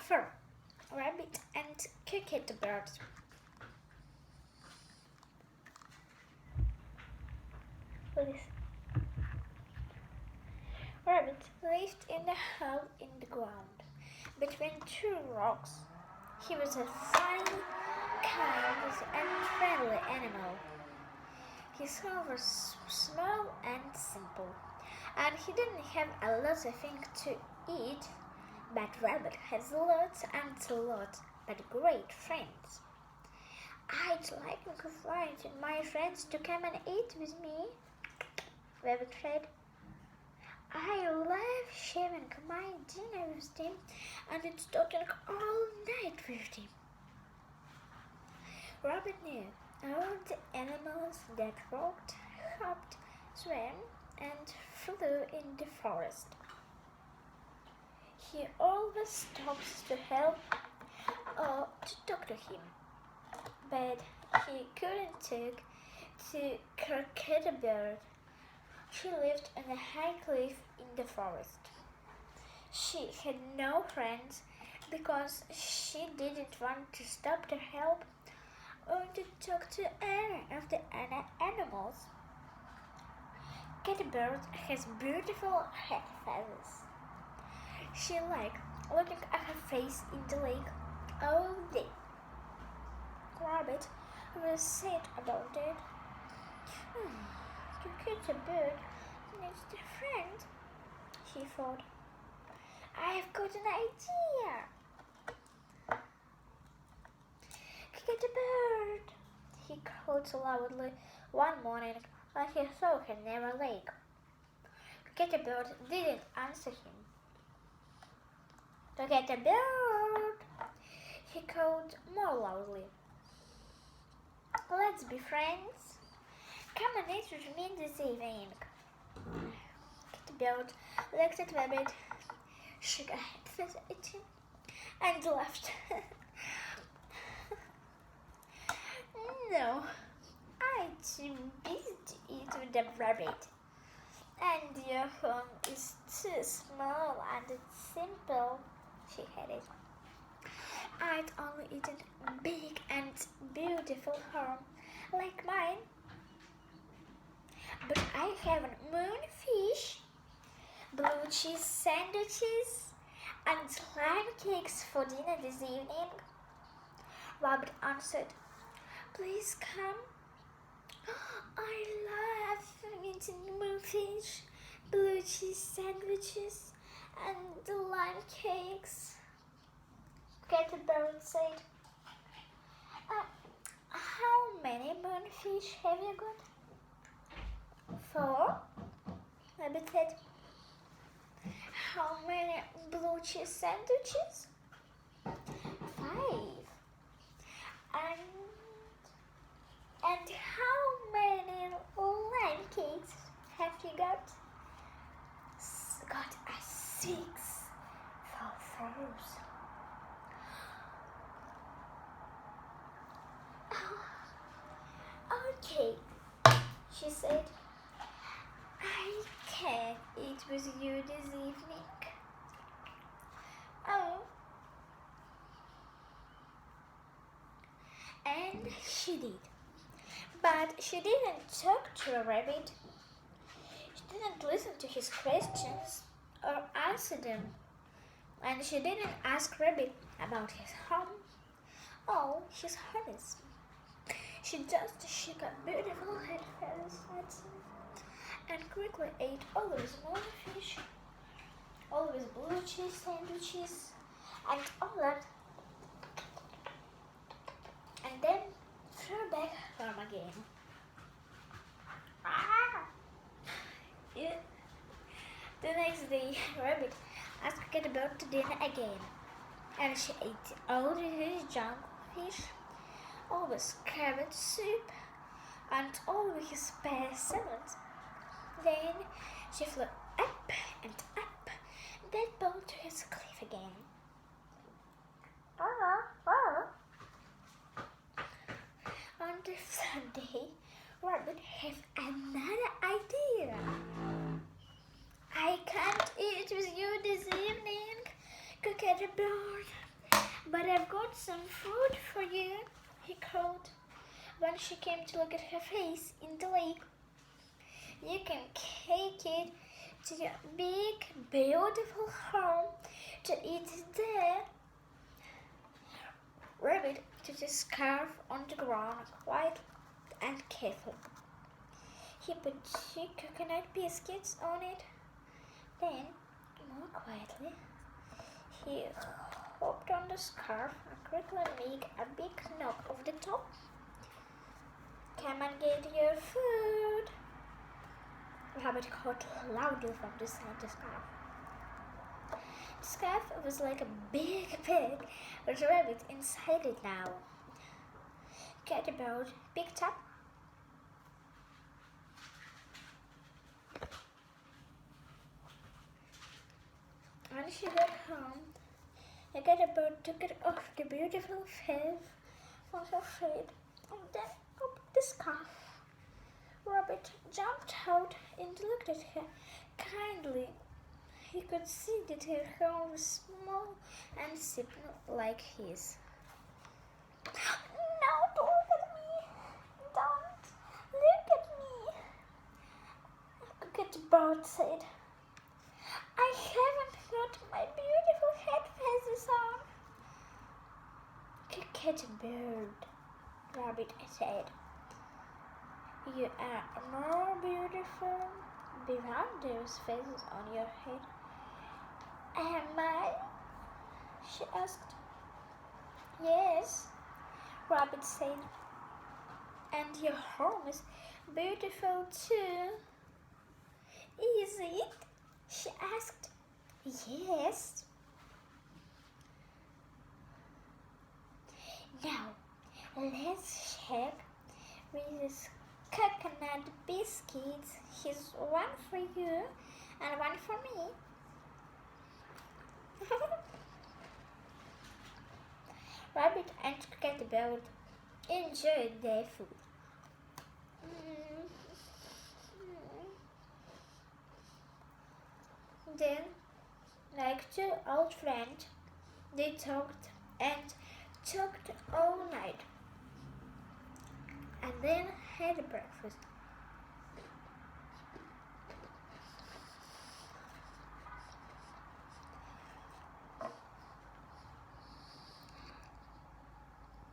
for Rabbit and Cocketta bird. Rabbit lived in a hole in the ground between two rocks. He was a funny, kind, and friendly animal. His home was small and simple, and he didn't have a lot of things to eat. But Rabbit has lots and lots of great friends. I'd like to find my friends to come and eat with me, Rabbit said. I love sharing my dinner with them and it's talking all night with them. Rabbit knew all the animals that walked, hopped, swam, and flew in the forest. He always stops to help or to talk to him, but he couldn't talk to Cocketta bird. She lived on a high cliff in the forest. She had no friends because she didn't want to stop to help or to talk to any of the animals. Catbird has beautiful head feathers. She liked looking at her face in the lake all day. Rabbit was sad about it. Catbird needs a friend, he thought. I've got an idea. Catbird, he called loudly one morning when he saw her near a lake. Catbird didn't answer him. Catbird, he called more loudly. Let's be friends. Come and eat with me this evening. Catbird looked at Rabbit, shook her head at him, and laughed. No, I'm too busy to eat with the rabbit. And your home is too small and simple, she added. I'd only eat a big and beautiful home like mine. But I have moonfish, blue cheese sandwiches, and lime cakes for dinner this evening. Rabbit answered, Please come. I love eating moonfish, blue cheese sandwiches, and lime cakes. Catbird said, How many moonfish have you got? 4, Rabbit said. How many blue cheese sandwiches? 5. And how many lime cakes have you got? Got a 6 for those. Okay, she said. I can't eat with you this evening. Oh. And she did. But she didn't talk to a rabbit. She didn't listen to his questions or answer them. And she didn't ask Rabbit about his home or his hobbies. She just shook her beautiful head feathers at him and quickly ate all of his moonfish, all of his blue cheese sandwiches, and all that, and then threw back home again. Yeah. The next day, Rabbit asked Catbird to dinner again, and she ate all his junglefish, all his carrot soup, and all his specimens. Then she flew up and up, then down to his cliff again. On the third day, Rabbit had another idea. I can't eat with you this evening, Cocketta bird, But I've got some food for you, he called when she came to look at her face in the lake. You can take it to your big, beautiful home to eat there. Rabbit put his scarf on the ground quietly and carefully. He put 2 coconut biscuits on it. Then, more quietly, he hopped on the scarf and quickly made a big knock off the top. Come and get your food, Rabbit called loudly from beside the scarf. The scarf was like a big pig with a rabbit inside it now. Get about picked up. When she got home, the caterpillar took it off the beautiful feathers from her feet and then opened the scarf. Rabbit jumped out and looked at her kindly. He could see that her home was small and simple like his. No, don't look at me! Don't look at me! Cocketta bird said. I haven't got my beautiful head feathers on. Cocketta bird, Rabbit said. You are more beautiful without those feathers on your head. Am I? She asked. Yes, Rabbit said. And your home is beautiful too. Is it? She asked. Yes. Now, let's check with this coconut biscuits. Here's one for you and one for me. Rabbit and Cocketta enjoyed their food. Then, like 2 old friends, they talked and talked all night, and then had breakfast.